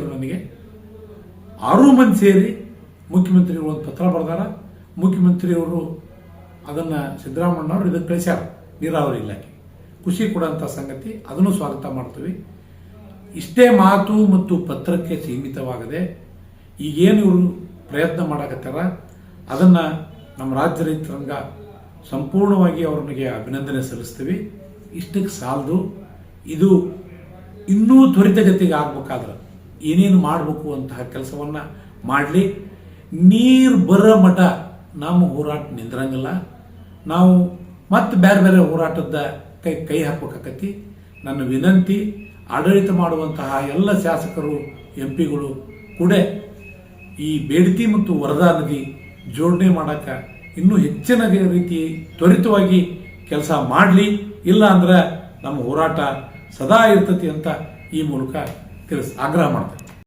ನನಗೆ 6 ಮಂದಿ ಸೇರಿ ಮುಖ್ಯಮಂತ್ರಿಗಳು ಒಂದು ಪತ್ರ ಬರೆದಾರ. ಮುಖ್ಯಮಂತ್ರಿಯವರು ಅದನ್ನು ಸಿದ್ದರಾಮಣ್ಣವರು ಇದಕ್ಕೆ ಕಳಿಸ್ಯಾರ ನೀರಾವರಿ ಇಲಾಖೆ. ಖುಷಿ ಕೊಡುವಂಥ ಸಂಗತಿ, ಅದನ್ನು ಸ್ವಾಗತ ಮಾಡ್ತೀವಿ. ಇಷ್ಟೇ ಮಾತು ಮತ್ತು ಪತ್ರಕ್ಕೆ ಸೀಮಿತವಾಗದೆ ಈಗೇನು ಇವರು ಪ್ರಯತ್ನ ಮಾಡಕತ್ತಾರ ಅದನ್ನು ನಮ್ಮ ರಾಜ್ಯ ರೈತ ಸಂಘ ಸಂಪೂರ್ಣವಾಗಿ ಅವ್ರಿಗೆ ಅಭಿನಂದನೆ ಸಲ್ಲಿಸ್ತೀವಿ. ಇಷ್ಟಕ್ಕೆ ಸಾಲದು. ಇದು ಇನ್ನೂ ತ್ವರಿತಗತಿಗೆ ಆಗಬೇಕಾದ್ರೆ ಏನೇನು ಮಾಡಬೇಕು ಅಂತಹ ಕೆಲಸವನ್ನು ಮಾಡಲಿ. ನೀರು ಬರೋ ಮಠ ನಮ್ಮ ಹೋರಾಟ ನಿಂದ್ರಂಗಿಲ್ಲ. ನಾವು ಮತ್ತೆ ಬೇರೆ ಬೇರೆ ಹೋರಾಟದ ಕೈ ಹಾಕಬೇಕಾಕತಿ. ನನ್ನ ವಿನಂತಿ, ಆಡಳಿತ ಮಾಡುವಂತಹ ಎಲ್ಲ ಶಾಸಕರು MP ಗಳು ಕೂಡ ಈ ಬೇಡತಿ ಮತ್ತು ವರದಾ ನದಿ ಜೋಡಣೆ ಮಾಡೋಕ್ಕೆ ಇನ್ನೂ ಹೆಚ್ಚಿನ ರೀತಿ ತ್ವರಿತವಾಗಿ ಕೆಲಸ ಮಾಡಲಿ. ಇಲ್ಲ ಅಂದ್ರೆ ನಮ್ಮ ಹೋರಾಟ ಸದಾ ಇರ್ತತಿ ಅಂತ ಈ ಮೂಲಕ ಆಗ್ರಹ ಮಾಡ್ತಾರೆ.